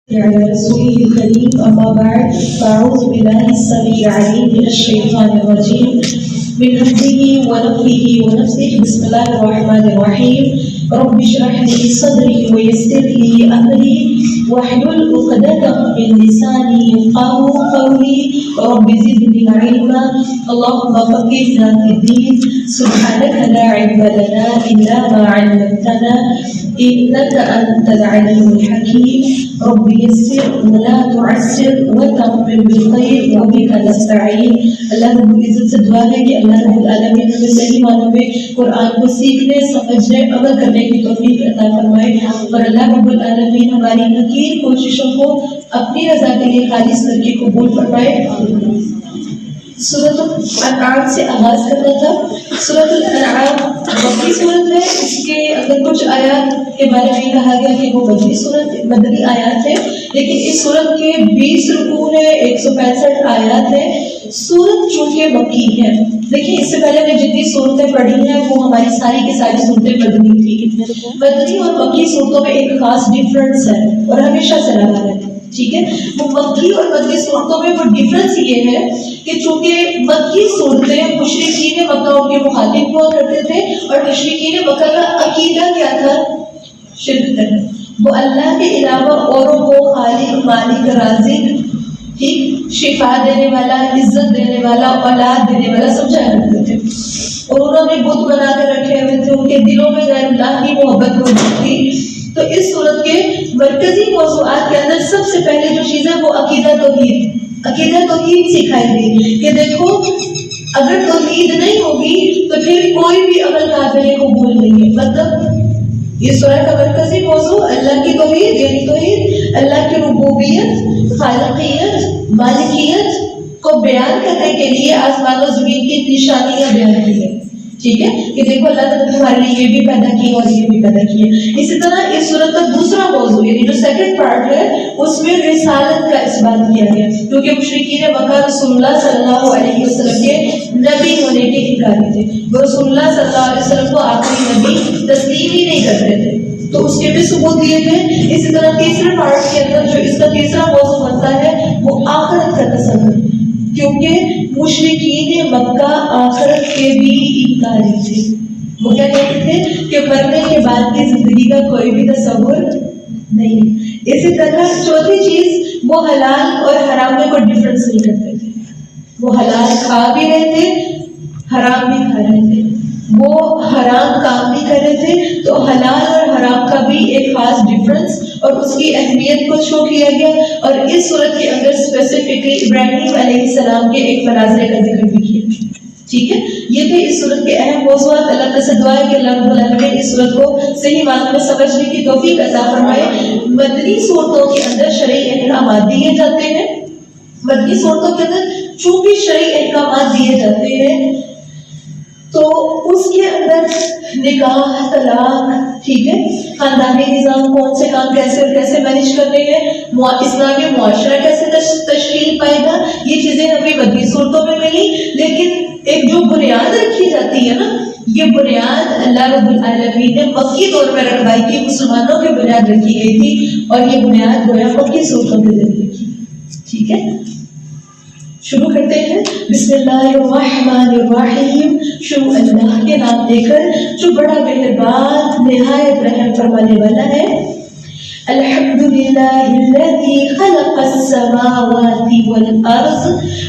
على رسوله الكريم أما بعد فأعوذ بالله السميع العليم من الشيطان الرجيم من همزه ونفخه ونفثه بسم الله الرحمن الرحيم رب اشرح لي صدري ويسر لي أمري واحلل عقدة من لساني يفقهوا قولي رب زدني علما اللهم فقهنا في الدين سبحانك لا علم لنا إلا ما علمتنا إنك أنت العليم الحكيم رب يسر ولا تعسر وتمم بالخير وبك نستعين. اللہ رب العزت سے دعا ہے کہ اللہ رب العالمین ہمیں صحیح معنوں میں قرآن کو سیکھنے سمجھنے عمل کرنے کی توفیق عطا فرمائے اور اللہ رب العالمین ہماری حقیر کوششوں کو اپنی رضا کے لیے خالص کر کے قبول فرمائے. سورۃ الانعام سے آغاز کرنا تھا. سورۃ الانعام مکی سورت ہے. اس کے اندر کچھ آیات کے بارے میں کہا گیا کہ وہ مدنی آیات ہے، لیکن اس سورت کے 20 رکوع ہے، 165 آیات ہے. سورت چونکہ مکی ہے، دیکھیں اس سے پہلے میں جتنی صورتیں پڑھی ہیں وہ ہماری ساری کی ساری صورتیں مدنی تھی. مدنی اور مکی صورتوں میں ایک خاص ڈفرنس ہے اور ہمیشہ سے رہا ہے، ٹھیک ہے. وہ مکی اور مدنی صورتوں میں وہ ڈفرنس یہ ہے کہ چونکہ مکی صورتیں مشرکین مکہ کے مخاطب ہوا کرتے تھے اور مشرکین مکہ کا عقیدہ کیا تھا؟ شرک کرنا. وہ اللہ کے علاوہ اوروں کو خالق مالک رازق ٹھیک شفا دینے والا عزت دینے والا اولاد دینے والا سمجھا کرتے تھے، اور انہوں نے بت بنا کے رکھے ہوئے تھے. ان کے دلوں میں غیر اللہ کی محبت موجود تھی. تو اس صورت کے مرکزی موضوعات کے اندر سب سے پہلے جو چیز ہے وہ عقیدہ توحید سکھائی گئی کہ دیکھو اگر توحید نہیں ہوگی تو پھر کوئی بھی عمل قابل قبول نہیں ہے. مطلب یہ سورہ کا مرکزی موضوع اللہ کی توحید، یعنی توحید اللہ کی ربوبیت، خالقیت، مالکیت کو بیان کرنے کے لیے آسمان و زمین کی نشانیاں بیان کی ہیں، ٹھیک ہے، کہ دیکھو اللہ تعالیٰ نے ہمارے لیے یہ بھی پیدا کیا اور یہ بھی پیدا کیا. اسی طرح اس صورت کا دوسرا موضوع یعنی جو سیکنڈ پارٹ ہے اس میں رسالت کا اثبات کیا گیا، کیونکہ مشرکین مکہ رسول اللہ صلی اللہ علیہ وسلم کے نبی ہونے کے انکاری تھے. وہ رسول اللہ صلی اللہ علیہ وسلم کو آخری نبی تسلیم ہی نہیں کرتے تھے، تو اس کے بھی ثبوت دیے گئے. اسی طرح تیسرے پارٹ کے اندر جو اس کا تیسرا موضوع بنتا ہے وہ آخرت کا تصور، کیونکہ مشرکین مکہ آخرت کے بھی انکاری تھے. وہ کیا کہتے تھے کہ مرنے کے بعد کی زندگی کا کوئی بھی تصور نہیں. اسی طرح چوتھی چیز وہ حلال اور حرام میں کوئی ڈفرنس نہیں کرتے تھے. وہ حلال کھا بھی رہے تھے، حرام بھی کھا رہے تھے. وہ حرام کام بھی کر رہے تھے، تو حلال اور حرام کا بھی ایک خاص ڈفرنس اور اس کی اہمیت کو شو کیا گیا. اور اس صورت کے اندر اسپیسیفکلی ابراہیم علیہ السلام کے ایک مناظرے کا ذکر بھی کیا، ٹھیک ہے. یہ تھے اس صورت کے اہم موضوعات. اللہ تعالیٰ سے دعا ہے کہ اللہ رب العالمین اس صورت کو صحیح معنوں میں سمجھنے کی توفیق عطا فرمائے. مدنی صورتوں کے اندر شرعی احکامات دیے جاتے ہیں. مدنی صورتوں کے اندر چونکہ شرعی احکامات دیے جاتے ہیں تو اس کے اندر نکاح، طلاق، ٹھیک ہے، خاندانی نظام، کون سے کام کیسے اور کیسے مینیج کرنے ہیں، اسلامی معاشرہ کیسے تشکیل پائے گا، یہ چیزیں ہمیں مدنی صورتوں میں ملی. لیکن ایک جو بنیاد رکھی جاتی ہے نا، یہ بنیاد اللہ رب العالمین نے مکی دور میں رکھوائی تھی، مسلمانوں کی بنیاد رکھی گئی تھی، اور یہ بنیاد گویا مکی صورتوں کے ذریعے رکھی. ٹھیک ہے، شروع کرتے ہیں. بسم اللہ الرحمن الرحیم. شروع اللہ کے نام لے کر جو بڑا مہربان نہایت رحم فرمانے والا ہے. الحمدللہ الذی خلق السماوات والارض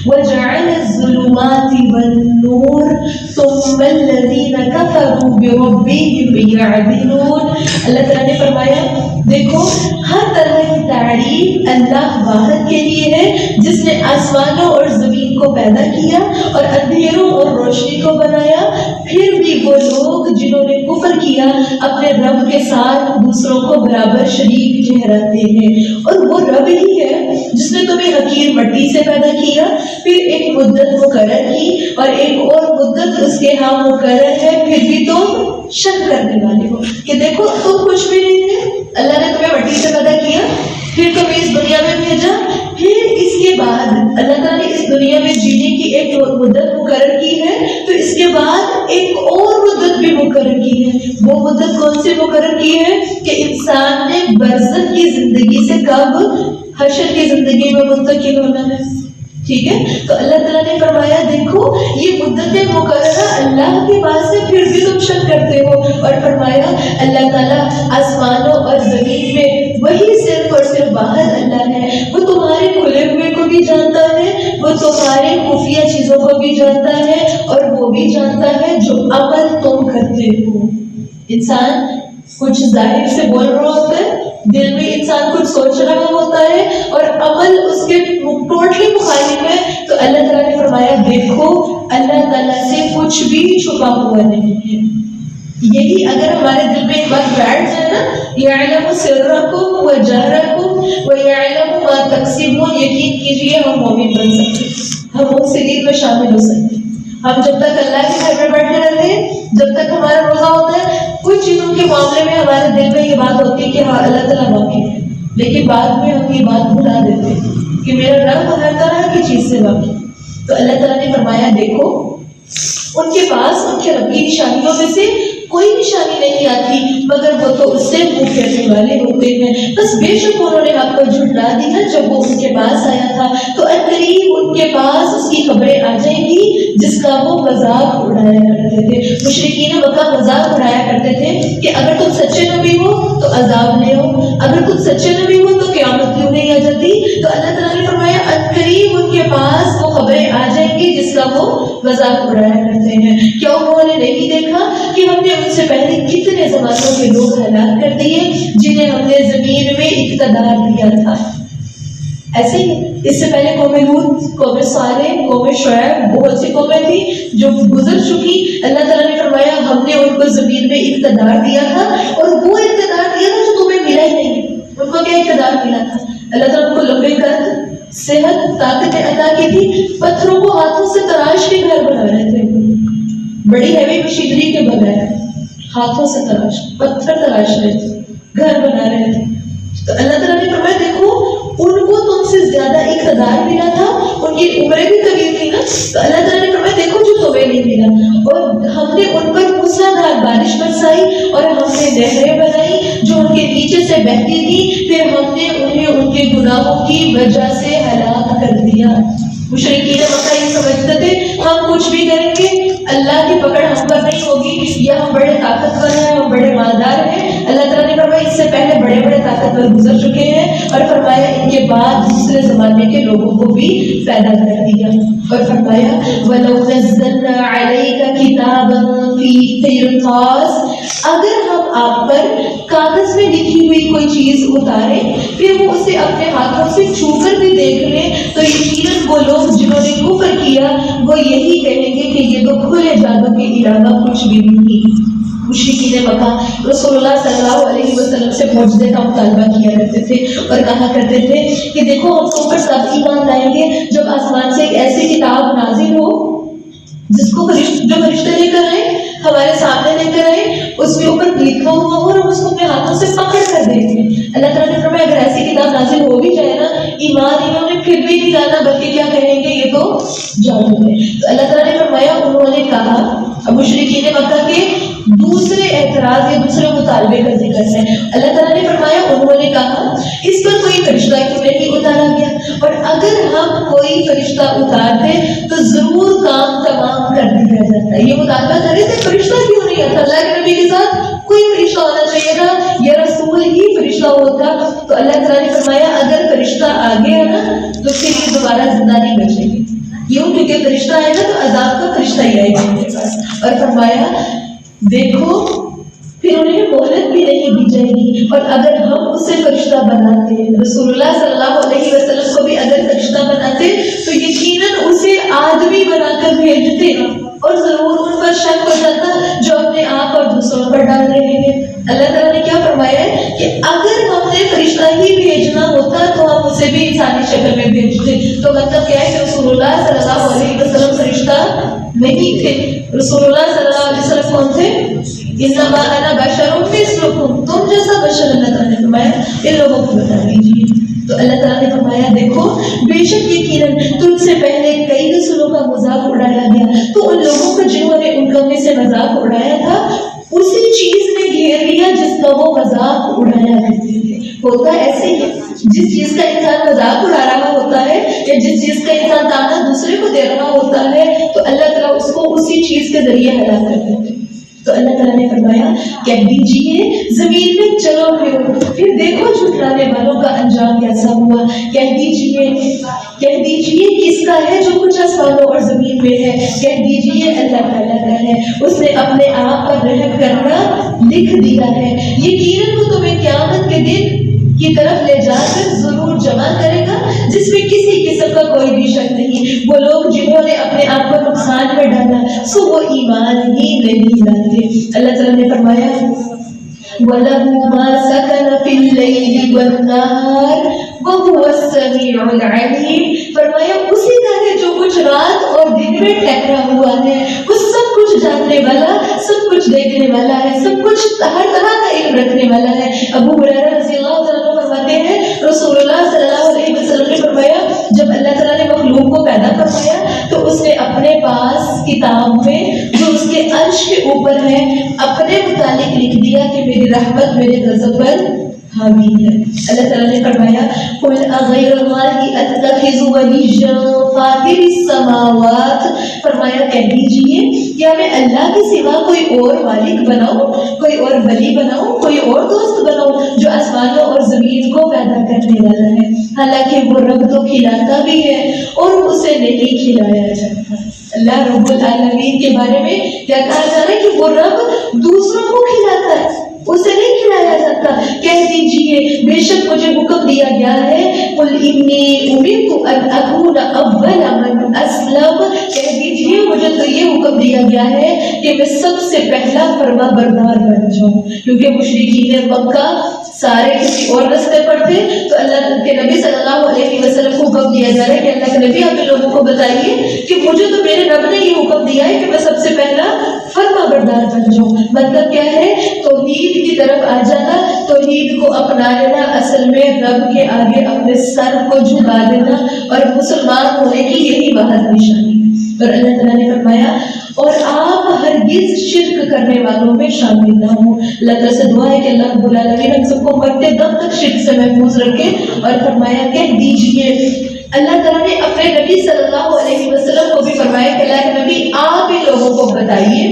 وجعل الظلمات والنور ثم الذین کفروا بربهم یعدلون. اللہ تعالیٰ نے فرمایا دیکھو ہر طرح کی تعریف اللہ واحد کے لیے ہے، جس نے آسمانوں اور زمین کو پیدا کیا اور اندھیروں اور روشنی کو بنایا. پھر بھی وہ لوگ جنہوں نے کفر کیا اپنے رب کے ساتھ دوسروں کو برابر شریک ٹھہراتے ہیں. اور وہ رب ہی ہے جس نے تمہیں حقیر مٹی سے پیدا کیا، پھر ایک مدت مقرر کی اور ایک اور مدت اس کے ہاں مقرر ہے، پھر بھی تم شک کرنے والے ہو کہ دیکھو تم کچھ بھی نہیں تھے، اللہ نے تمہیں مٹی سے پیدا کیا، پھر تمہیں اس دنیا میں بھیجا، پھر اس کے بعد اللہ تعالیٰ نے اس دنیا میں جینے کی ایک مدت مقرر کی ہے، تو اس کے بعد ایک اور مدت بھی مقرر کی ہے. وہ مدت کون سی مقرر کی ہے کہ انسان نے برزخ کی زندگی سے کب حشر کی زندگی میں منتقل ہونا ہے. ٹھیک ہے. تو اللہ تعالیٰ نے فرمایا دیکھو یہ مدت مقررہ اللہ کے پاس سے پھر بھی تم شک کرتے ہو. اور فرمایا اللہ تعالیٰ آسمانوں اور زمین میں وہی صرف اور صرف واحد اللہ ہے. وہ تمہارے کھلے ہوئے کو بھی جانتا ہے, وہ تمہارے خفیہ چیزوں کو بھی جانتا ہے, اور وہ بھی جانتا ہے جو عمل تم کرتے ہو. انسان کچھ ظاہر سے بول رہا ہوتا ہے, دل میں انسان کچھ سوچ رہا ہوتا ہے اور عمل اس کے ٹوٹلی مخالف ہے. تو اللہ تعالیٰ نے فرمایا دیکھو اللہ تعالیٰ سے کچھ بھی چھپا ہوا نہیں ہے. یہی اگر ہمارے دل میں ایک بات بیٹھ جائے نا, یعلم سرکم وجہرکم ویعلم ما تکسبون, یقین کیجیے ہم مومن بن سکتے, ہم اس سلسلے میں شامل ہو سکتے. ہم جب تک اللہ کے گھر میں بیٹھے رہتے ہیں, جب تک ہمارا روزہ ہوتا ہے, کچھ چیزوں کے معاملے میں ہمارے دل میں یہ بات ہوتی ہے کہ ہاں اللہ تعالیٰ واقف ہے, لیکن بعد میں ہم یہ بات بھلا دیتے ہیں کہ میرا رب ہر طرح کی چیز سے واقف ہے. تو اللہ تعالیٰ نے فرمایا دیکھو ان کے پاس ان کے رب کی نشانیوں میں سے کوئی نشانی نہیں آتی مگر وہ تو اس سے منہ پھیرنے والے ہوتے ہیں. بس بے شک انہوں نے حق کو جھٹلا دیا جب وہ ان کے پاس آیا تھا. تو عنقریب ان کے پاس اس کی خبریں آ جائیں گی جس کا وہ مذاق اڑایا کرتے تھے. مشرکین مکہ مذاق اڑایا کرتے تھے کہ اگر تم سچے نبی ہو تو عذاب لے ہو, اگر تم سچے نبی ہو تو قیامت کیوں نہیں آ جاتی. تو اللہ تعالیٰ نے فرمایا عنقریب ان کے پاس وہ خبریں آ جائیں گی جس کا وہ مذاق اڑایا کرتے ہیں. کیا انہوں نے نہیں دیکھا کہ ہم نے ان سے پہلے کتنے زمانوں کے لوگ ہلاک کر دیے جنہیں ہم نے زمین میں اقتدار دیا تھا. ایسے ہی اس سے پہلے قوم لوط, قوم صالح, قوم شعیب, بہت سی قومیں تھیں جو گزر چکی. اللہ تعالیٰ نے فرمایا ہم نے ان کو زمین میں اقتدار دیا تھا, اور وہ اقتدار دیا تھا جو تمہیں ملا ہی نہیں. ان کو کیا اقتدار ملا تھا؟ اللہ تعالیٰ ان کو لمبے قد, صحت, طاقتیں عطا کی تھی. پتھروں کو ہاتھوں سے تراش کے گھر بنا رہے تھے, بڑی ہیوی مشینری کے بغیر ہاتھوں سے تراش, پتھر تراش رہے تھے, گھر بنا رہے تھے. تو اللہ تعالیٰ نے فرمایا دیکھو ان کو تم سے زیادہ اقتدار ملا تھا, ان کی عمریں بھی طویل تھی نا. تو اللہ تعالیٰ نے فرمایا دیکھو جو تمہیں نہیں ملا, اور ہم نے ان پر موسیدھار بارش برسائی اور ہم نے نہریں بنائی جو ان کے نیچے سے بہتی تھی, پھر ہم نے انہیں ان کے گناہوں کی وجہ سے ہلاک کر دیا. مشرکین مکہ یہ سمجھتے تھے ہم کچھ بھی کریں گے اللہ کی پکڑ ہم پر نہیں ہوگی, یا ہم بڑے طاقتور ہیں, ہم بڑے مالدار ہیں. اللہ تعالیٰ نے فرمایا اس سے پہلے بڑے بڑے طاقتور گزر چکے ہیں, اور فرمایا ان کے بعد دوسرے زمانے کے لوگوں کو بھی پیدا کر دیا. اور فرمایا وَلَوْ نَزَّلْنَا عَلَيْكَ كِتَابًا فِي قِرْطَاسٍ, اگر ہم آپ پر کاغذ میں لکھی ہوئی کوئی چیز اتاریں پھر وہ اسے اپنے ہاتھوں سے چھو کر بھی دیکھ لیں, تو یقیناً وہ لوگ جنہوں نے کفر کیا وہ یہی کہیں گے کہ یہ تو کھلے جادو کے علاوہ کچھ بھی نہیں. مشرکین مکہ رسول اللہ صلی اللہ علیہ وسلم سے معجزے کا مطالبہ کیا کرتے تھے اور کہا کرتے تھے کہ دیکھو ہم تم پر تب ایمان لائیں گے جب آسمان سے ایک ایسی کتاب نازل ہو جس کو جو فرشتے لے کر آئے, ہمارے سامنے لے کر آئے, اس کے اوپر لکھا ہوا ہو اور ہم اس کو اپنے ہاتھوں سے پکڑ کر دیکھیں. اللہ تعالیٰ نے فرمایا اگر ایسی کتاب نازل ہو بھی جائے نا, ایمان انہوں نے پھر بھی نہیں لانا بلکہ کیا کہیں گے یہ تو جادو ہے. تو اللہ تعالیٰ نے فرمایا انہوں نے کہا, اب مشرکین مکہ کے دوسرے اعتراض یا دوسرے مطالبے کا ذکر ہے. اللہ تعالیٰ نے فرمایا انہوں نے کہا اس پر کوئی فرشتہ کیوں نہیں اتارا گیا, اور اگر ہم کوئی فرشتہ اتارتے تو ضرور کام تمام کر دیا جاتا. یہ مطالبہ کر رہے تھے فرشتہ کیوں نہیں آتا, اللہ کے نبی کے ساتھ کوئی فرشتہ ہونا چاہیے تھا, یہ رسول ہی فرشتہ ہوتا. تو اللہ تعالیٰ نے فرمایا اگر فرشتہ آ گیا نا تو پھر یہ دوبارہ زندہ نہیں بچے گی. کیوں؟ کیونکہ فرشتہ آئے گا تو عذاب کا فرشتہ ہی آئے گا ان کے پاس. اور فرمایا دیکھو پھر انہیں مہلت بھی نہیں دی جائے گی, اور اگر ہم اسے فرشتہ بناتے, رسول اللہ صلی اللہ علیہ وسلم کو بھی اگر فرشتہ بناتے تو یقیناً اسے آدمی بنا کر بھیجتے, اور ضرور ان پر شک ہو جاتا جو اپنے آپ اور دوسروں پر ڈال رہے ہیں. اللہ تعالیٰ نے کیا فرمایا ہے کہ اگر ہم نے فرشتہ ہی بھیجنا ہوتا تو ہم اسے بھی انسانی شکل میں بھیجتے. تو مطلب کیا ہے کہ رسول اللہ صلی اللہ علیہ وسلم فرشتہ نہیں تھے. رسول اللہ صلی اللہ علیہ وسلم کون تھے؟ انما انا بشر مثلکم, تم جیسا بشر. اللہ تعالیٰ نے فرمایا ان لوگوں کو بتا دیجیے. تو اللہ تعالیٰ نے فرمایا دیکھو بے شک یقیناً تم سے پہلے کئی رسولوں کا مذاق اڑایا گیا, تو ان لوگوں کو جنہوں نے ان قوم سے مذاق اڑایا تھا انسان مذاق اڑا رہا ہوتا ہے یا جس چیز کا انسان تانا دوسرے کو دے رہا ہوتا ہے تو اللہ تعالیٰ اس کو اسی چیز کے ذریعے ہلاک کر دیتے ہیں۔ تو اللہ تعالیٰ نے فرمایا کہہ دیجئے زمین میں چلو پھر دیکھو جھٹلانے والوں کا انجام کیسا ہوا۔ کہہ دیجئے کس کا ہے جو کچھ آسمانوں اور زمین میں ہے، کہہ دیجئے اللہ تعالیٰ کا ہے، اس نے اپنے آپ پر رحم کرنا لکھ دیا ہے، یقیناً وہ تمہیں قیامت کے دن کی طرف لے جا کر ضرور جمع کرے گا جس میں کسی قسم کا کوئی بھی شک نہیں۔ وہ لوگ جنہوں نے اپنے آپ کو نقصان میں ڈالا سو وہ ایمان ہی نہیں لاتے۔ اللہ تعالیٰ نے فرمایا وَلَهُ مَا سَكَنَ فِي اللَّيْلِ وَالنَّهَارِ وَهُوَ السَّمِيعُ الْعَلِيمُ، فرمایا اسی کا ہے جو کچھ رات اور دن میں ٹھہرا ہوا ہے، وہ سب کچھ جاننے والا، سب کچھ دیکھنے والا ہے، سب کچھ ہر طرح کا علم رکھنے والا ہے۔ ابو ہریرہ رضی اللہ تعالیٰ عنہ فرماتے ہیں رسول اللہ صلی اللہ علیہ وسلم نے فرمایا جب اللہ تعالیٰ نے مخلوق کو پیدا فرمایا تو اس نے اپنے پاس کتاب میں جو اس کے عرش کے اوپر ہے اپنے متعلق لکھ دیا کہ میری رحمت میرے غضب پر حاوی ہے۔ اللہ تعالیٰ نے فرمایا قُلْ أَغَيْرَ اللَّهِ أَتَّخِذُ وَلِيًّا فَاطِرِ السَّمَاوَاتِ، فرمایا کہہ دیجئے کیا میں اللہ کے سوا کوئی اور مالک بناؤں، کوئی اور ولی بناؤں، کوئی اور دوست بناؤں جو آسمانوں اور زمین کو پیدا کرنے والا ہے، حالانکہ وہ رب تو کھلاتا بھی ہے اور اسے نہیں کھلایا جاتا۔ اللہ رب العالمین کے بارے میں کیا کہا جا رہا ہے کہ وہ رب دوسروں کو کھلاتا ہے، اسے نہیں کھلایا جاتا۔ کہہ دیجئے بے شک مجھے حکم دیا گیا ہے قُلْ إِنِّي أُمِرْتُ أَنْ أَكُونَ أَوَّلَ مَنْ أَسْلَمَ، کہہ دیجئے مجھے تو یہ حکم دیا گیا ہے کہ میں سب سے پہلا فرما بردار بن جاؤں، کیونکہ مشرکین مکہ سارے کسی اور راستے پر تھے تو اللہ کے نبی صلی اللہ علیہ وسلم کو حکم دیا جا رہا ہے کہ اللہ کے نبی آپ لوگوں کو بتائیے کہ مجھے تو میرے رب نے یہ حکم دیا ہے کہ میں سب سے پہلا فرما بردار بن جاؤں۔ مطلب کیا ہے؟ توحید کی طرف آ جانا، توحید کو اپنا لینا، اصل میں رب کے آگے اپنے سر کو جھکا دینا اور مسلمان ہونے کی یہی بہت نشانی ہے۔ اور اللہ تعالیٰ نے فرمایا اور آپ ہرگز شرک کرنے والوں میں شامل نہ ہوں۔ اللہ تعالیٰ سے دعا ہے کہ اللہ رب العالمین ہم سب کو مرتے دم تک شرک سے محفوظ رکھے۔ اور فرمایا کہہ دیجئے اللہ تعالیٰ نے اپنے نبی صلی اللہ علیہ وسلم کو بھی فرمایا کہ اللہ کے نبی آپ ہی لوگوں کو بتائیے،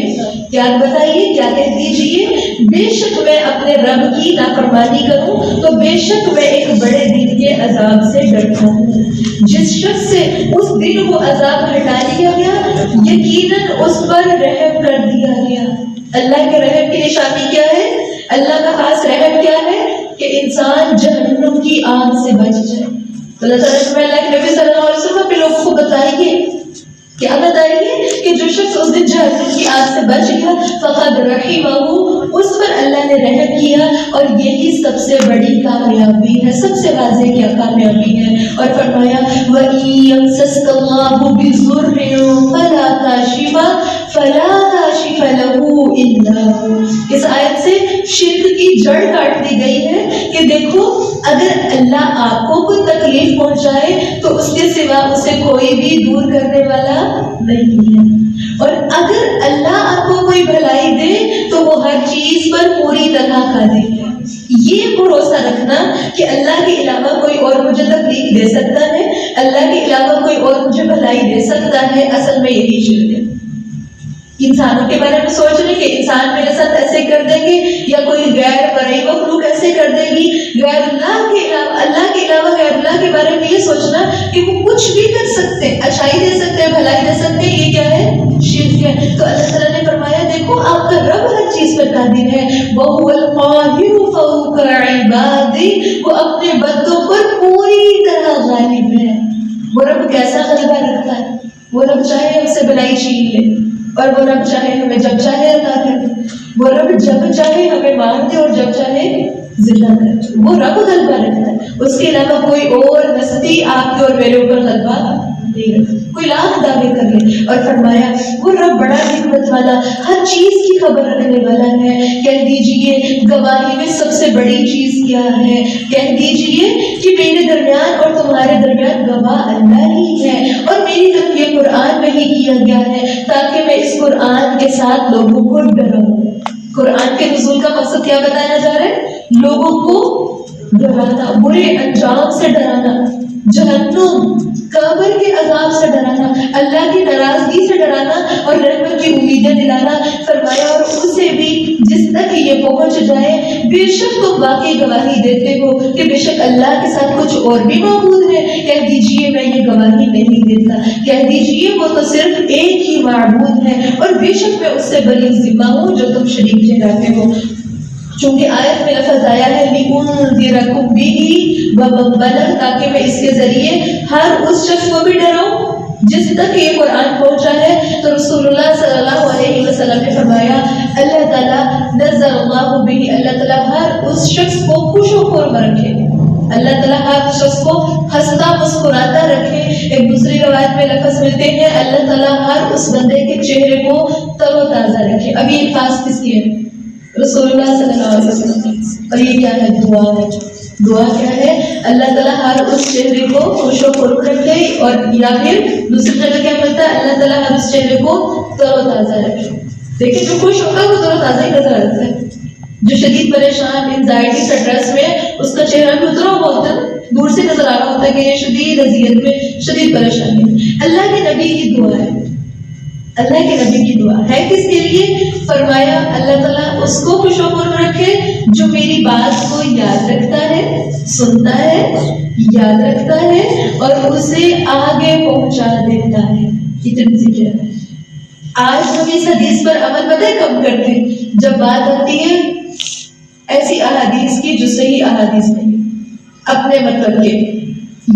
کیا بتائیے، کیا کہہ دیجئے بے شک میں اپنے رب کی نافرمانی کروں تو بے شک میں ایک بڑے دن کے عذاب سے ڈرتا ہوں، جس شخص سے اس دن وہ عذاب ہٹا لیا گیا یقیناً اس پر رحم کر دیا گیا۔ اللہ کے رحم کی نشانی کیا ہے؟ اللہ کا خاص رحم کیا ہے؟ کہ انسان جہنم کی آگ سے بچ جائے۔ تو اللہ تعالیٰ نے اللہ کے نبی صلی اللہ علیہ وسلم اپنے لوگوں کو بتائیے، کیا بتائیے کہ جو شخص اس دن جہنم کی آگ سے بچ گیا فقد رحمہ، اس پر اللہ نے رحم کیا، اور یہی سب سے بڑی کامیابی ہے، سب سے واضح کیا کامیابی ہے۔ اور فرمایا وَإِن يَمْسَسْكَ اللَّهُ بِضُرٍّ فَلَا كَاشِفَ لَهُ إِلَّا هُوَ، اس آیت سے شرک کی جڑ کاٹ دی گئی ہے کہ دیکھو اگر اللہ آپ کو کوئی تکلیف پہنچائے تو اس کے سوا اسے کوئی بھی دور کرنے والا نہیں ہے، اور اگر اللہ آپ کو کوئی بھلائی دے تو وہ ہر چیز پر پوری طرح قادر ہے۔ یہ بھروسہ رکھنا کہ اللہ کے علاوہ کوئی اور مجھے تکلیف دے سکتا ہے، اللہ کے علاوہ کوئی اور مجھے بھلائی دے سکتا ہے، اصل میں یہی شرک ہے۔ انسانوں کے بارے میں سوچ رہے کہ انسان میرے ساتھ ایسے کر دیں گے یا کوئی غیر بڑی مخلوق ایسے کر دے گی، غیر اللہ کے علاوہ، اللہ کے علاوہ غیر اللہ کے بارے میں یہ سوچنا کہ وہ کچھ بھی کر سکتے ہیں، اچھائی دے سکتے ہیں، بھلائی دے سکتے ہیں، یہ کیا ہے؟ شرک ہے۔ تو اللہ تعالیٰ نے فرمایا دیکھو آپ کا رب ہر چیز پر قادر ہے، وَهُوَ الْقَاهِرُ فَوْقَ عِبَادِهِ، وہ اپنے بندوں پر پوری طرح غالب ہے۔ وہ رب کیسا غلبہ رکھتا ہے؟ وہ رب چاہے ہم سے بھلائی چھین لے، اور وہ رب چاہے ہمیں جب چاہے عطا کر دے، وہ رب جب چاہے ہمیں مار دے اور جب چاہے زندہ کر دے، وہ رب غلبہ رکھتا ہے۔ اس کے علاوہ کوئی اور ہستی آپ کے اور میرے اوپر غلبہ نہیں رکھتا، کوئی لاکھ دعوے کر لے۔ اور فرمایا وہ رب بڑا حکمت والا، ہر چیز کی خبر رکھنے والا ہے۔ کہہ دیجئے گواہی میں سب سے بڑی چیز کیا ہے؟ کہہ دیجئے کہ میرے درمیان اور تمہارے درمیان گواہ اللہ ہی ہے، اور میری طرف یہ قرآن وحی کیا گیا ہے تاکہ میں اس قرآن کے ساتھ لوگوں کو ڈراؤں۔ قرآن کے نزول کا مقصد کیا بتایا جا رہا ہے؟ لوگوں کو ڈرانا، برے انجام سے ڈرانا، جہنم قبر کے عذاب سے ڈرانا، اللہ کی ناراضگی سے ڈرانا اور رحمت کی امیدیں دلانا۔ فرمایا اور اسے بھی جس تک یہ پہنچ جائے بے شک تم واقعی گواہی دیتے ہو کہ بے شک اللہ کے ساتھ کچھ اور بھی معبود ہے، کہہ دیجئے میں یہ گواہی نہیں دیتا، کہہ دیجئے وہ تو صرف ایک ہی معبود ہے اور بے شک میں اس سے بری ذمہ ہوں جو تم شریک ٹھہراتے ہو۔ چونکہ آیت میں لفظ آیا ہے لِأُنذِرَكُم بِهِ وَمَن بَلَغَ، تاکہ میں اس کے ذریعے ہر اس شخص کو بھی ڈراؤں جس تک یہ قرآن پہنچا ہے۔ تو رسول اللہ صلی اللہ علیہ وسلم نے فرمایا اللہ تعالیٰ نزل اللہ بہ، اللہ تعالیٰ ہر اس شخص کو خوش و خرم رکھے، اللہ تعالیٰ ہر شخص کو ہنستا مسکراتا رکھے۔ ایک دوسری روایت میں لفظ ملتے ہیں اللہ تعالیٰ ہر اس بندے کے چہرے کو تر و تازہ رکھے۔ اب یہ خاص کس کی ہے؟ رسول اللہ صلی اللہ علیہ وسلم۔ اور یہ کیا ہے؟ دعا ہے۔ دعا کیا ہے؟ اللہ تعالیٰ ہر اس چہرے کو خوش و خرم رکھے، اور یا پھر دوسری جگہ کیا ملتا ہے؟ اللہ تعالیٰ ہر اس چہرے کو تر و تازہ رکھے۔ دیکھیں جو خوش ہوگا وہ تر و تازہ ہی نظر آتا ہے، جو شدید پریشان انزائٹی اسٹریس میں اس کا چہرہ بھی اترا ہوا ہوتا ہے، دور سے نظر آ رہا ہوتا ہے کہ یہ شدید اذیت میں، شدید پریشانی میں۔ اللہ کے نبی کی دعا ہے، اللہ کے نبی کی دعا ہے کس کے لیے؟ فرمایا اللہ تعالیٰ اس کو خوش و خرم رکھے جو میری بات کو یاد رکھتا ہے، سنتا ہے، یاد رکھتا ہے اور اسے آگے پہنچا دیتا ہے۔ اتنی ذکر ہے۔ آج ہم اس حدیث پر عمل پتہ ہے کب کرتے ہیں؟ جب بات آتی ہے ایسی احادیث کی جو صحیح احادیث نہیں، اپنے مطلب کے۔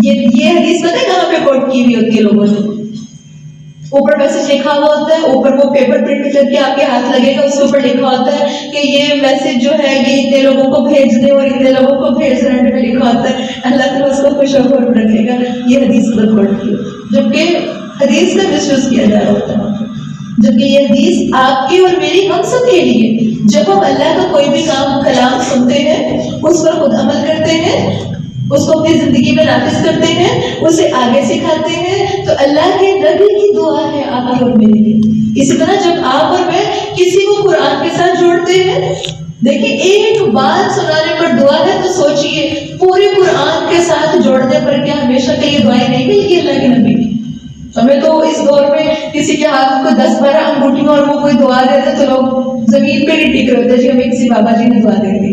یہ حدیث پتہ ہے کہاں پہ کوٹ کی ہوئی ہوتی ہے لوگوں نے؟ اوپر میسج لکھا ہوا ہوتا ہے، اوپر وہ پیپر پرنٹ کر کے آپ کے ہاتھ لگے گا، اس کے اوپر لکھا ہوتا ہے کہ یہ میسج جو ہے یہ اتنے لوگوں کو بھیج دے اور اتنے لوگوں کو بھیج دے، میں لکھا ہوتا ہے اللہ تعالیٰ اس کو خوش و خرم رکھے گا۔ یہ حدیث پر کوٹ کی، جبکہ حدیث کا مس یوز کیا جا رہا ہوتا ہے، جبکہ یہ حدیث آپ کی اور میری ہم سب کے لیے۔ جب ہم اللہ کا کوئی بھی کلام سنتے ہیں، اس پر خود عمل کرتے ہیں، اس کو اپنی زندگی میں نافذ کرتے ہیں، اسے آگے سکھاتے ہیں، تو اللہ کے نبی کی دعا ہے آپ کی اور میرے لیے۔ اسی طرح جب آپ اور میں کسی کو قرآن کے ساتھ جوڑتے ہیں، دیکھیں ایک بات سنانے پر دعا ہے تو سوچئے پورے قرآن کے ساتھ جوڑنے پر کیا ہمیشہ کے لیے دعائیں نہیں ملتی اللہ کے نبی کی؟ ہمیں تو اس دور میں کسی کے ہاتھ کو 10-12 انگوٹھیاں اور وہ کوئی دعا دیتے تو لوگ زمین پہ نہیں ٹک رہے ہوتے جی ہمیں کسی بابا جی نے دعا دے دی،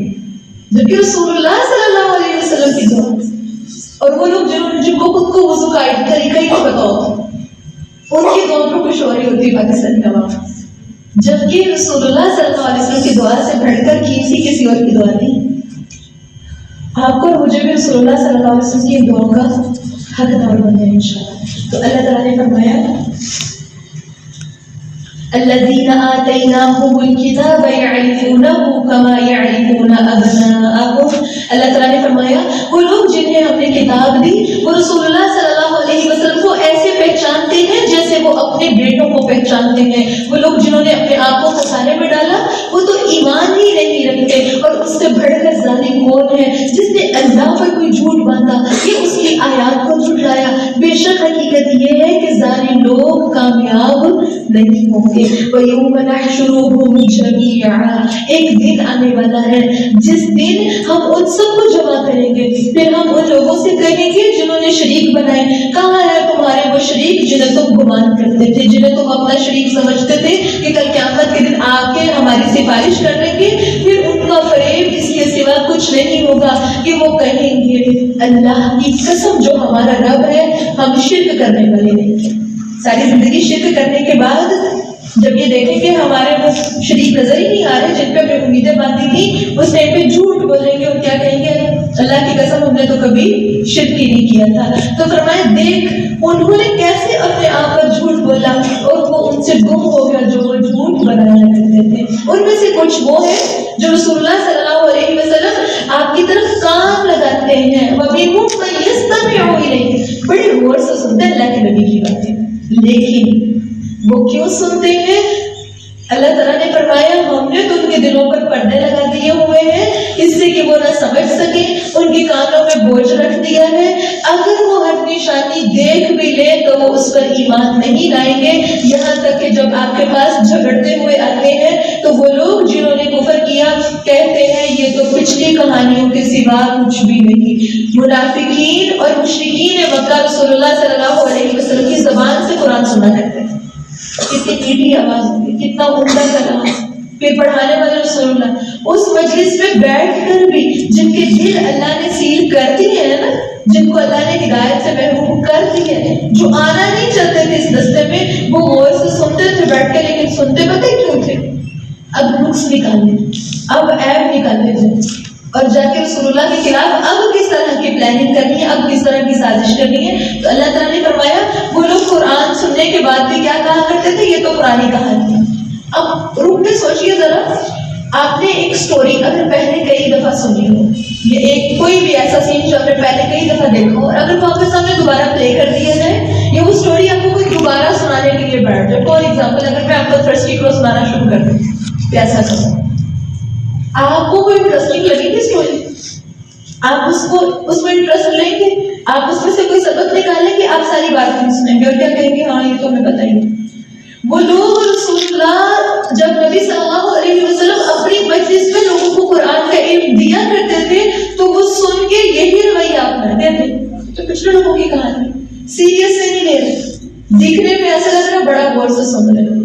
جبکہ رسول اللہ صلی اللہ علیہ وسلم کی دعا، اور وہ لوگ جن کو خود کو وضو کا طریقہ ہی پتا ہوتا ان کی دعا پر خوش ہو رہی ہوتی ہے پاکستان کی عوام، جبکہ رسول اللہ صلی اللہ علیہ وسلم کی دعا سے بڑھ کر کسی اور کی دعا نہیں۔ آپ کو اور مجھے بھی رسول اللہ صلی اللہ علیہ وسلم کی دعا کا حقدار بننا ہے انشاءاللہ۔ تو اللہ تعالیٰ نے فرمایا الذین آتیناہم الکتاب یعرفونہ کما یعرفون ابناءہم، اللہ تعالیٰ نے فرمایا وہ لوگ جنہیں ہم نے کتاب دی وہ رسول اللہ صلی اللہ علیہ وسلم کو ایسے پہچانتے ہیں جیسے وہ اپنے بیٹوں کو پہچانتے ہیں۔ وہ لوگ جنہوں نے اپنے آپ کو خسارے میں ڈالا وہ تو ایمان ہی نہیں رکھتے، اور اس سے بڑھ کر ظالم کون ہے جس نے اللہ پر کوئی جھوٹ باندھا یا اس کی آیات کو جھٹلایا۔ بے شک حقیقت یہ ہے کہ ظالم لوگ کامیاب نہیں ہوں گے۔ وَيَوْمَ نَحْشُرُهُمْ جَمِيعًا، ایک دن آنے والا ہے جس دن ہم ان سب کو جمع کریں گے، پھر ہم ان لوگوں سے کہیں گے جنہوں نے شریک بنائے کہاں ہے تمہارے وہ شریک جنہیں تم گمان کرتے تھے، جنہیں تم اپنا شریک سمجھتے تھے کہ کل قیامت کے دن آ کے ہماری سفارش کر لیں گے۔ پھر ان کا فریب اس کے سوا کچھ نہیں ہوگا کہ وہ کہیں گے اللہ کی قسم جو ہمارا رب ہے ہم شرک کرنے والے نہیں تھے۔ ساری زندگی شرک کرنے کے بعد جب یہ دیکھیں کہ ہمارے وہ شریک نظر ہی نہیں آ رہے جن پہ ہم نے امیدیں باندھی تھی، اس ٹائم پہ جھوٹ بولیں گے اور کیا کہیں گے اللہ کی قسم ہم نے تو کبھی شرک ہی نہیں کیا تھا۔ تو فرمایا دیکھ انہوں نے کیسے اپنے آپ پر جھوٹ بولا اور وہ ان سے گم ہو گیا جو وہ جھوٹ بنایا کرتے تھے۔ ان میں سے کچھ وہ ہے جو رسول اللہ صلی اللہ علیہ وسلم آپ کی طرف کان لگاتے ہیں، وَمِنْهُمْ مَن يَسْتَمِعُ إِلَيْكَ، بڑے غور سے سنتے ہیں اللہ کے نبی کی باتیں، لیکن وہ کیوں سنتے ہیں؟ اللہ تعالیٰ نے فرمایا ہم نے تو ان کے دلوں پر پردے لگا دیے ہوئے ہیں اس سے کہ وہ نہ سمجھ سکیں، ان کے کانوں میں بوجھ رکھ دیا ہے، اگر وہ ہر نشانی دیکھ بھی لے تو وہ اس پر ایمان نہیں لائیں گے، یہاں تک کہ جب آپ کے پاس جھگڑتے ہوئے آتے ہیں تو وہ لوگ جنہوں نے کفر کیا کہتے ہیں یہ تو پچھلی جھوٹی کہانیوں کے سوا کچھ بھی نہیں۔ منافقین اور مشرکین مکہ رسول اللہ صلی اللہ علیہ وسلم کی زبان سے قرآن سنا کرتے ہیں، کتنی میٹھی آواز ہوتی، کتنا عمدہ کلام، پھر پڑھانے والے رسول اللہ اس مجلس میں بیٹھ کر بھی جن کے دل اللہ نے سیل کر دیے ہیں نا، جن کو اللہ نے ہدایت سے محروم کر دی ہے، جو آنا نہیں چاہتے تھے اس دستے میں، وہ غور سے سنتے تھے بیٹھ کے، لیکن سنتے پتہ کیوں تھے؟ اب نقص نکالنے، اب عیب نکالنے تھے، اور جا کے رسول اللہ کے خلاف اب کس طرح کی پلاننگ کرنی ہے، اب کس طرح کی سازش کرنی ہے۔ تو اللہ تعالیٰ نے فرمایا وہ لوگ قرآن سننے کے بعد بھی کیا کہا کرتے تھے، یہ تو پرانی کہانی ہے۔ اب رک کے سوچئے ذرا، آپ نے ایک سٹوری اگر پہلے کئی دفعہ سنی ہو، یہ ایک کوئی بھی ایسا سین جو آپ نے پہلے کئی دفعہ دیکھا ہو، اور اگر وہ آپ کے سامنے دوبارہ پلے کر دیا جائے، یا وہ سٹوری آپ کو کوئی دوبارہ سنانے کے لیے بیٹھ جائے، فار ایگزامپل اگر میں آپ کو تھرسٹی کرو سنانا شروع کر دوں، کیسا سنا؟ آپ کو کوئی انٹرسٹنگ لگے گی سٹوری؟ آپ اس میں انٹرسٹ لیں گے، آپ اس میں سے کوئی سبق نکالیں گے، آپ ساری بات نہیں سنیں گے اور کیا کہیں گے، ہاں یہ تو ہمیں پتہ ہی نہیں۔ وہ لوگ رسول اللہ جب نبی صلی اللہ علیہ وسلم اپنی مجلس میں لوگوں کو قرآن کا علم دیا کرتے تھے تو وہ سن کے یہی رویہ اپناتے تھے۔ تو پچھلے لوگوں کی کہانی سیریس سے نہیں لے رہے، دیکھنے میں ایسا لگ رہا ہے بڑا غور سے سن رہے،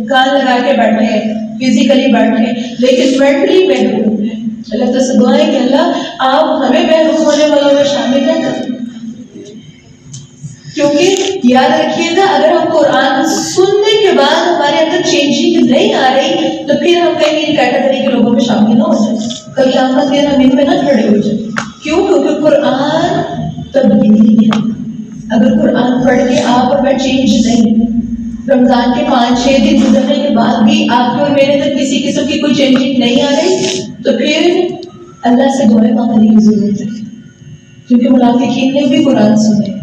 کان لگا کے بیٹھے ہیں، فزیکلی بیٹھے ہیں، لیکن مینٹلی محروم ہیں۔ اللہ تعالیٰ سے دعا ہے کہ اللہ آپ ہمیں محروم ہونے والوں میں شامل نہ کریں، کیونکہ یاد رکھیے گا اگر ہم قرآن سننے کے بعد ہمارے اندر چینجنگ نہیں آ رہی تو پھر ہم کہیں ان کیٹیگری کے لوگوں میں شامل نہ ہو جائیں، کل قیامت کے دن ہم ان میں نہ کھڑے ہو جائیں۔ کیوں؟ کیونکہ قرآن تبدیلی ہے۔ اگر قرآن پڑھ کے آپ اور میں چینج نہیں، رمضان کے 5-6 دن گزرنے کے بعد بھی آپ کے اور میرے اندر کسی قسم کی کوئی چینجنگ نہیں آ رہی تو پھر اللہ سے دعائیں مانگنے کی ضرورت ہے، کیونکہ منافقین نے بھی قرآن سنے،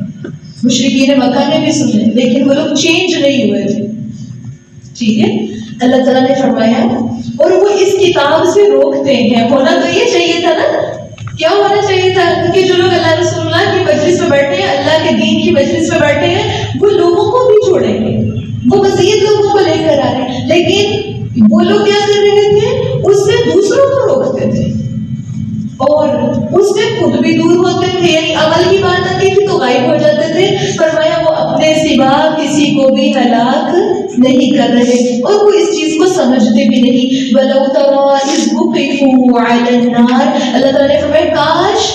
مشرکین مکہ نے بھی سنے، لیکن وہ لوگ چینج نہیں ہوئے تھے۔ ٹھیک ہے، اللہ تعالیٰ نے فرمایا اور وہ اس کتاب سے روکتے ہیں۔ ہونا تو یہ چاہیے تھا نا، کیا ہونا چاہیے تھا کہ جو لوگ اللہ رسول اللہ کی مجلس میں بیٹھے ہیں، اللہ کے دین کی مجلس میں بیٹھے ہیں، وہ لوگوں کو بھی چھوڑیں گے، وہ مزید لوگوں کو لے کر آ رہے ہیں، لیکن وہ لوگ کیا کر رہے تھے، اس سے دوسروں کو روکتے تھے اور اس سے خود بھی دور ہوتے تھے، یعنی عمل کی بات آتی تھی تو غائب ہو جاتے تھے۔ فرمایا وہ اپنے سوا کسی کو بھی ہلاک نہیں کر رہے اور وہ اس چیز کو سمجھتے بھی نہیں۔ وَلَوْ تَرَىٰ إِذْ وُقِفُوا عَلَى النَّارِ، اللہ تعالیٰ نے فرمایا کاش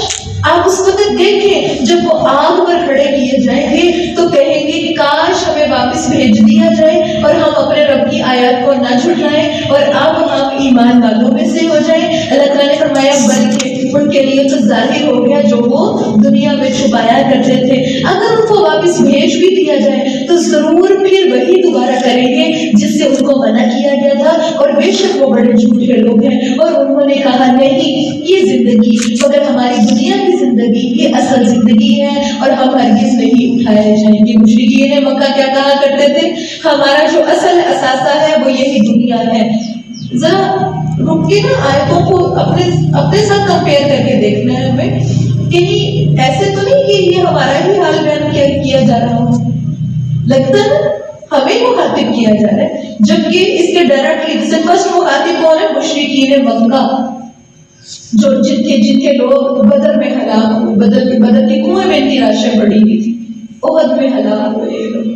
آپ اس وقت دیکھیں جب وہ آگ پر کھڑے کیے جائیں گے تو کہیں گے کہ کاش ہمیں واپس بھیج دیا جائے اور ہم اپنے رب کی آیات کو نہ جھٹلائیں اور اب ہم ایمان والوں میں سے ہو جائیں۔ اللہ تعالیٰ نے فرمایا بلکہ ان کے لیے تو ظاہر ہو گیا جو وہ دنیا میں چھپایا کرتے تھے، اگر ان کو واپس بھیج بھی دیا جائے تو ضرور پھر وہی دوبارہ کریں گے جس سے ان کو منع کیا گیا تھا، اور بے شک وہ بڑے جھوٹے لوگ ہیں۔ اور انہوں نے کہا نہیں، یہ زندگی مگر ہماری دنیا کی زندگی یہ اصل زندگی ہے اور ہم ہرگز نہیں اٹھائے جائیں گے۔ مشرکین مکہ کیا کہا کرتے تھے، ہمارا جو اصل اثاثہ ہے وہ یہی دنیا ہے۔ ذرا رک کے نا آیتوں کو اپنے ساتھ کمپیئر کر کے دیکھنا ہے ہمیں، کہیں ایسے تو نہیں کہ یہ ہمارا ہی حال بیان کیا جا رہا ہو، لگتا ہے ہمیں مخاطب کیا جا رہا ہے، جبکہ اس کے ڈائریکٹلی جیسے فرسٹ مخاطب کون ہے، مشرکین مکہ، جو جن کے لوگ بدر میں ہلاک ہوئے، بدر کے کنویں میں ان کی لاشیں پڑی ہوئی تھی، احد میں ہلاک ہوئے لوگ،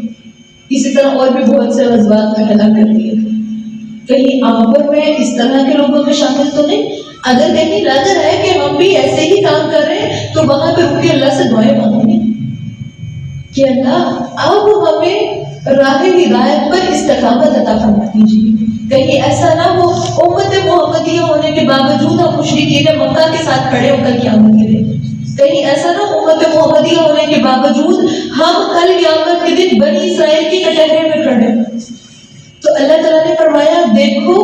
اسی طرح اور بھی بہت سے غزوات میں ہلاک کر دیے تھے۔ کہیں آپ اور میں اس طرح کے لوگوں میں شامل تو نہیں؟ اگر کہیں لگ رہا ہے کہ ہم بھی ایسے ہی کام کر رہے ہیں تو وہاں پہ رک کے اللہ سے دعائیں مانگیں کہ اللہ اب ہمیں راہ ہدایت پر استقامت عطا فرما دیجیے۔ کہیں ایسا نہ ہو امت محمدیہ ہونے کے باوجود ہم مشرکین مکہ کے ساتھ کھڑے ہو کر قیامت کے دن، کہیں ایسا نہ ہو امت محمدیہ ہونے کے باوجود ہم کل قیامت کے دن بنی اسرائیل کی کٹہرے میں کھڑے ہو۔ تو اللہ تعالیٰ نے فرمایا دیکھو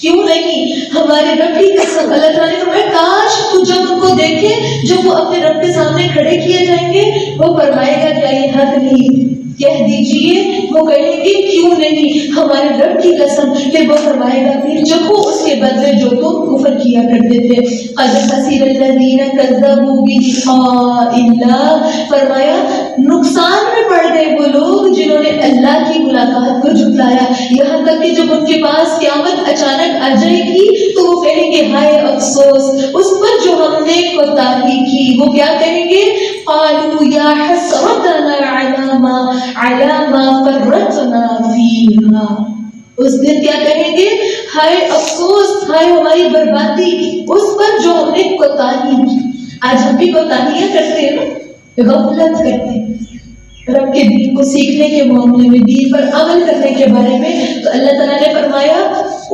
کیوں نہیں، ہمارے رب کی قسم، اللہ تعالیٰ نے فرمایا کاش تو جب ان کو دیکھیں، جب وہ اپنے رب کے سامنے کھڑے کیے جائیں گے، وہ فرمائے گا کیا یہ حق نہیں؟ کہہ دیجئے، وہ کہیں گے کیوں نہیں، ہمارے رب کی قسم۔ پھر وہ فرمائے گا پھر چکھو اس کے بدلے جو تم کفر کیا کرتے تھے۔ قد خسر الذین کذبوا بلقاء اللہ، فرمایا نقصان میں پڑ گئے وہ لوگ جنہوں نے اللہ کی ملاقات کو جھٹلایا، یہاں تک کہ جب ان کے پاس قیامت اچانک آ جائے گی تو وہ کہیں گے ہائے افسوس اس پر جو ہم نے کوتاہی کی۔ وہ کیا کہیں گے؟ قالوا یا حسرتنا علی ما فرطنا فیہا، اس دن کیا کہیں گے؟ ہائے افسوس، ہائے ہماری بربادی اس پر جو ہم نے کوتاہی کی۔ آج ہم بھی کوتاہیاں کرتے ہیں نا، غفلت کرتے ہیں رب کے دین کو سیکھنے کے معاملے میں، دین پر عمل کرنے کے بارے میں۔ تو اللہ تعالیٰ نے فرمایا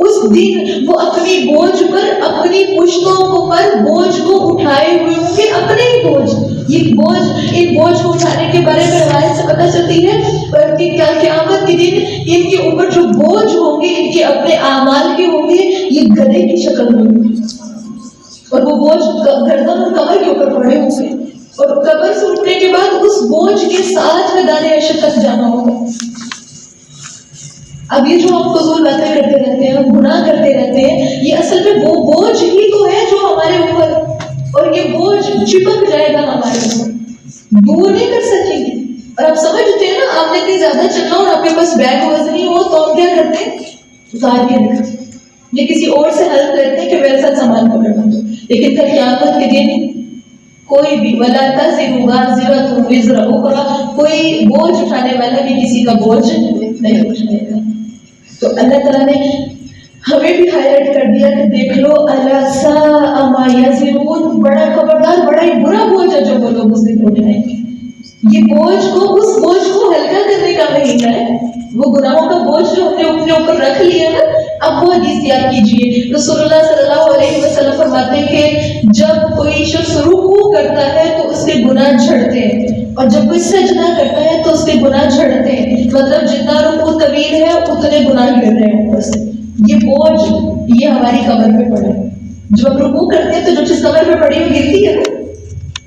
اس دن وہ اپنی بوجھ پر، اپنی پشتوں پر بوجھ کو اٹھائے ہوئے ہوں گے، اپنے ہی بوجھ۔ یہ بوجھ، ان بوجھ کو اٹھانے کے بارے میں روایت سے پتہ چلتی ہے اور کہ کیا قیامت کے دن ان کے اوپر جو بوجھ ہوں گے، ان کے اپنے اعمال کے ہوں گے، یہ گدھے کی شکل میں ہوں گے، اور وہ بوجھ گردن اور کمر کے اوپر پڑے ہوں گے، اور قبر سے اٹھنے کے بعد اس بوجھ کے ساتھ میدان حشر تک جانا ہوگا۔ اب یہ جو ہم فضول باتیں کرتے رہتے ہیں، ہم گناہ کرتے رہتے ہیں، یہ اصل میں وہ بوجھ ہی تو ہے جو ہمارے اوپر، اور یہ بوجھ چپک جائے گا ہمارے اوپر، دور نہیں کر سکیں گے۔ اور آپ سمجھتے ہیں نا، آپ نے اتنی زیادہ چلنا اور آپ کے پاس بیگ وزنی ہو تو ہم کیا کرتے ہیں؟ اتار کے رکھتے ہیں، یہ کسی اور سے ہیلپ لیتے ہیں کہ میرے ساتھ سامان پکڑنا دو۔ لیکن کل قیامت کے دن کوئی بھی ولا تزر وازرۃ وزر اخرى، کوئی بوجھ اٹھانے والا بھی کسی کا بوجھ نہیں اٹھائے گا۔ تو اللہ تعالیٰ نے ہمیں بھی ہائی لائٹ کر دیا کہ دیکھ لو الا ساء ما یزرون، بڑا خبردار، بڑا ہی برا بوجھ ہے جو وہ لوگ اس دن اٹھائیں گے۔ یہ بوجھ کو، اس بوجھ کو ہلکا کرنے کا مہینہ ہے، وہ گناہوں کا بوجھ جو ہم نے اپنے اوپر رکھ لیا نا۔ اب وہ حدیث یاد کیجیے، رسول اللہ صلی اللہ علیہ وسلم فرماتے ہیں کہ جب کوئی شخص رکوع کرتا ہے تو اس کے گناہ جھڑتے ہیں، اور جب کوئی سجدہ کرتا ہے تو اس کے گناہ جھڑتے ہیں، مطلب جتنا رکوع طویل ہے اتنے گناہ گر رہے ہیں اوپر سے۔ یہ بوجھ یہ ہماری کمر پہ پڑا ہے، جب ہم رکوع کرتے ہیں تو جو چیز کمر پہ پڑی ہوئی گرتی ہے نا،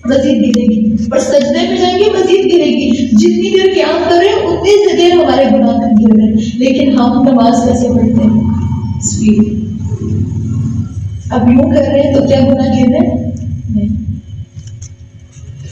مزید گرے گی، اور سجدے میں جائیں گے مزید گرے گی۔ جتنی دیر قیام کر رہے ہیں اتنی سی دیر ہمارے گناہ گر رہے ہیں، لیکن ہم نماز کیسے پڑھتے ہیں؟ سپیڈ۔ اب یوں کر رہے ہیں تو کیا گناہ گر رہے ہیں؟ نہیں۔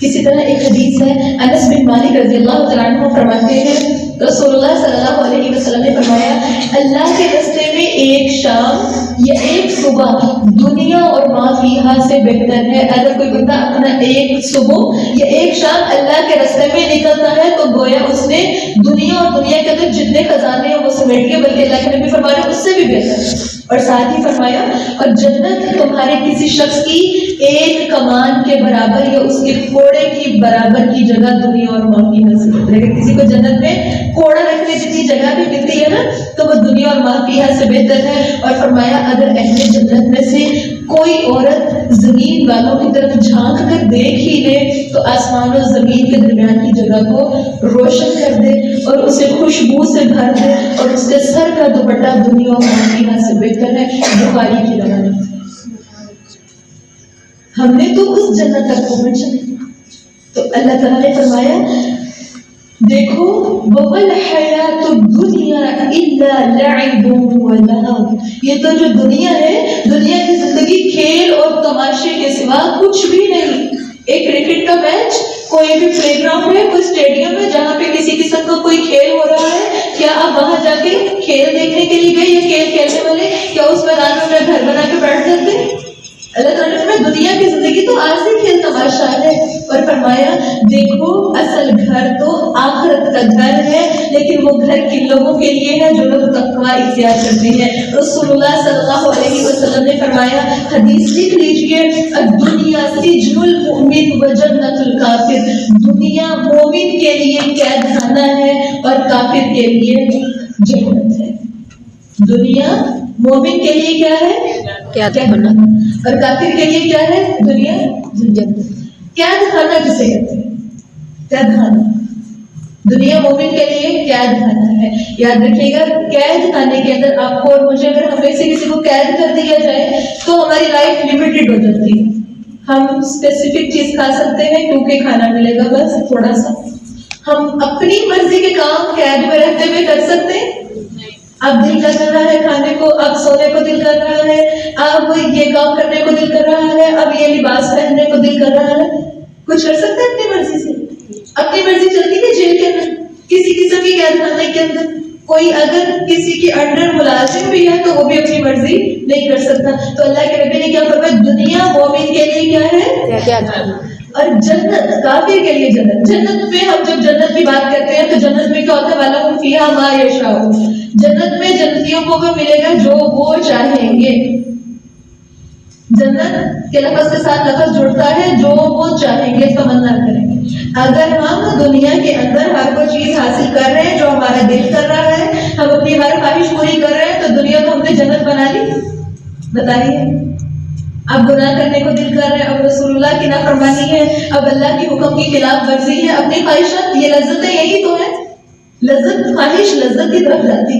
اسی طرح ایک حدیث ہے، انس بن مالک رضی اللہ تعالیٰ عنہ فرماتے ہیں رسول اللہ صلی اللہ علیہ وسلم نے فرمایا اللہ کے راستے میں ایک شام یا ایک صبح دنیا اور ما فیہا سے بہتر ہے۔ اگر کوئی بندہ اپنا ایک صبح یا ایک شام اللہ کے راستے میں نکلتا ہے تو گویا اس نے دنیا اور دنیا کے اندر جتنے خزانے ہیں وہ سمیٹ کے، بلکہ اللہ کے نبی فرما رہے ہیں اس سے بھی بہتر۔ اور ساتھ ہی فرمایا اور جنت تمہارے کسی شخص کی ایک کمان کے برابر یا اس کے کوڑے کی برابر کی جگہ دنیا اور ما فیہا سے بہتر ہے۔ اگر کسی کو جنت میں کوڑا رکھنے جتنی جگہ بھی ملتی ہے نا تو وہ دنیا اور ما فیہا سے بہتر ہے۔ اور فرمایا اگر اہل جنت میں سے کوئی عورت زمین والوں کی طرف جھانک کر دیکھ ہی لے تو آسمان اور زمین کے درمیان کی جگہ کو روشن کر دے اور اسے خوشبو سے بھر دے، اور اس کے سر کا دوپٹہ دنیا اور ما فیہا سے بہتر ہے۔ بخاری کی روایت۔ ہم نے تو اس جنت تک پہنچا، تو اللہ تعالیٰ نے فرمایا دیکھو وَمَا الْحَيَاةُ الدُّنْيَا إِلَّا لَعِبٌ وَلَهْوٌ، یہ تو جو دنیا ہے، دنیا کی زندگی کھیل اور تماشے کے سوا کچھ بھی نہیں۔ ایک کرکٹ کا میچ، کوئی بھی پلے گراؤنڈ ہے، کوئی اسٹیڈیم ہے جہاں پہ کسی قسم کا کوئی کھیل ہو رہا ہے، کیا آپ وہاں جا کے کھیل دیکھنے کے لیے گئے یا کھیل کھیلنے والے کیا اس میدان میں اپنا گھر بنا کے بیٹھ جاتے ہیں؟ اللہ تعالیٰ نے دنیا کی زندگی تو عارضی کھیل تماشا ہے، اور فرمایا دیکھو اصل گھر تو آخرت کا گھر ہے، لیکن وہ گھر کن لوگوں کے لیے ہے جو لوگ تقویٰ اختیار کرتے ہیں۔ رسول اللہ صلی اللہ علیہ وسلم نے فرمایا، حدیث لکھ لیجئے، الدنیا سجن المؤمن و جنت الکافر، دنیا مومن کے لیے قید خانہ ہے اور کافر کے لیے جنت ہے۔ دنیا مومن کے لیے کیا ہے؟ قید خانہ، اور کافر کے لیے کیا ہے؟ دنیا جنت۔ قید خانہ کسے کہتے ہیں؟ قید خانہ، دنیا مومن کے لیے قید خانہ ہے۔ یاد رکھیے گا قید خانے کے اندر آپ کو اور مجھے اگر ہمیں سے کسی کو قید کر دیا جائے تو ہماری لائف لمیٹڈ ہو جاتی ہے، ہم اسپیسیفک چیز کھا سکتے ہیں کیونکہ کھانا ملے گا، بس تھوڑا سا. ہم اپنی مرضی کے کام قید میں رہتے ہوئے کر سکتے ہیں؟ اب دل کر رہا ہے کھانے کو، اب سونے کو دل کر رہا ہے، اب یہ کام کرنے کو دل کر رہا ہے، اب یہ لباس پہننے کو دل کر رہا ہے. کچھ کر سکتے ہیں اپنی مرضی سے؟ اپنی مرضی چلتی ہے جیل کے اندر، کسی قسم کی قید خانے کے اندر. کوئی اگر کسی کے انڈر ملازم بھی ہے تو وہ بھی اپنی مرضی نہیں کر سکتا. تو اللہ کے نبی نے کیا فرمایا؟ دنیا مومن کے لیے کیا ہے؟ اور جنت کافر کے لیے جنت. جنت میں ہم جب جنت کی بات کرتے ہیں تو جنت میں کیا ہوتا ہے؟ وَلَهُمْ فِيهَا مَا يَشَاءُونَ. جنت میں جنتیوں کو وہ ملے گا جو وہ چاہیں گے. جنت کے لفظ کے ساتھ لفظ جڑتا ہے جو وہ چاہیں گے، تمنا کریں گے. اگر ہم دنیا کے اندر ہر کوئی چیز حاصل کر رہے ہیں جو ہمارا دل کر رہا ہے، ہم اپنی ہر خواہش پوری کر رہے ہیں، تو دنیا کو ہم نے جنت بنا لی؟ بتائیے. اب گناہ کرنے کو دل کر رہے ہیں، اب رسول اللہ کی نافرمانی ہے، اب اللہ کی حکم کی خلاف ورزی ہے، اپنی خواہشات، یہ لذتیں یہی تو ہے. لذت خواہش لذت کی طرف جاتی.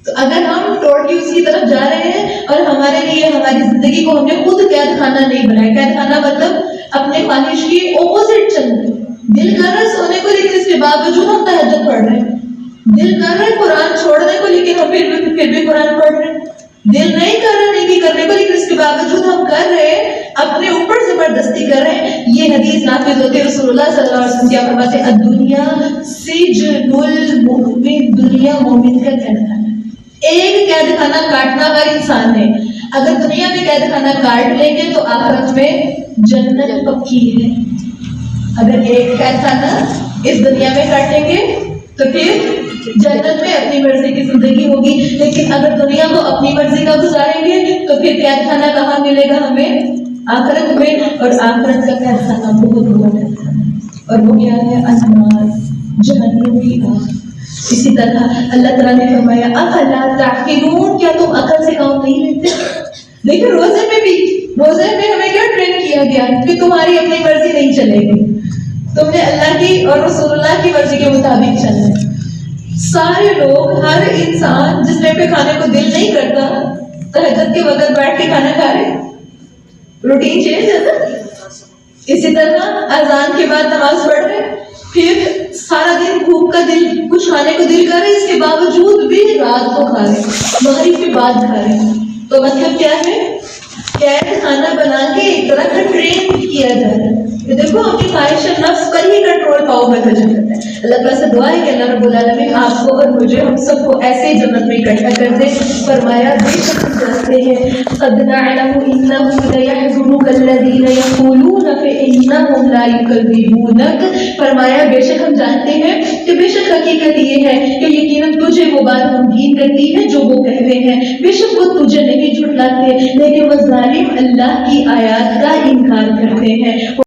تو اگر ہم ٹوٹلی اس کی طرف جا رہے ہیں اور ہمارے لیے ہماری زندگی کو ہم نے خود قید خانہ نہیں بنایا. قید خانہ مطلب اپنے خواہش کی اپوزٹ چل رہے. دل کر رہا ہے سونے کو لیکن اس کے باوجود ہم تہجد پڑھ رہے ہیں. دل کر رہا ہے قرآن چھوڑنے کو لیکن ہم پھر بھی قرآن پڑھ رہے ہیں. دل نہیں کر رہا نیکی کرنے کو لیکن اس کے باوجود ہم کر رہے ہیں، اپنے اوپر زبردستی کر رہے ہیں. یہ حدیث نافذ ہوتی ہے. رسول اللہ صلی اللہ علیہ وسلم کیا فرماتے ہیں؟ الدنیا سجن المؤمن. دنیا مومن کا قید خانہ. ایک قید خانہ کاٹنا ہر انسان ہے. اگر دنیا میں قید خانہ کاٹ لیں گے تو آخرت میں جنت پکی ہے. اگر ایک قید خانہ اس دنیا میں کاٹیں گے تو پھر جنت میں اپنی مرضی کی زندگی ہوگی. لیکن اگر دنیا کو اپنی مرضی کا گزاریں گے تو پھر قید خانہ کہاں ملے گا ہمیں؟ آخرت میں. اور آخرت کا قید خانہ بہت بڑا قید خانہ ہے، اور وہ کیا ہے؟ النار، جہنم کی آگ. اسی طرح اللہ تعالیٰ نے فرمایا افلا تعقلون. کیا تم عقل سے کام نہیں لیتے؟ لیکن روزے میں ہمیں کیا ٹرین کیا گیا کہ تمہاری اپنی مرضی نہیں چلے گی، تم نے اللہ کی اور رسول اللہ کی مرضی کے مطابق چلنا ہے. سارے لوگ، ہر انسان جس ٹائم پہ کھانے کو دل نہیں کرتا، تہجد کے وقت بیٹھ کے کھانا کھا رہے. روٹین چینج ہے نا. اسی طرح اذان کے بعد نماز پڑھ رہے، پھر سارا دن بھوک کا دل، کچھ کھانے کو دل کر رہے، اس کے باوجود بھی رات کو کھا رہے، مغرب کے بعد کھا رہے. تو مطلب کیا ہے؟ قید خانہ بنا کے ایک طرح کا ٹرین کیا جا رہا ہے. دیکھو اپنی خواہش نفس پر ہی کنٹرول پاؤ گے تو جنت ہے. اللہ تعالیٰ سے دعا ہے کہ اللہ رب العالمین آپ کو اور مجھے، ہم سب کو ایسے جنت میں اکٹھا کر دے. فرمایا بے شک ہم جانتے ہیں قد نعلم انه ليحزنك الذين يقولون فانهم لا يكذبونك. فرمایا بے شک ہم جانتے ہیں کہ بے شک حقیقت یہ ہے کہ یقیناً تجھے وہ بات غمگین کرتی ہے جو وہ کہتے ہیں. بے شک وہ تجھے نہیں جھٹلاتے لیکن وہ ظالم اللہ کی آیات کا انکار کرتے ہیں.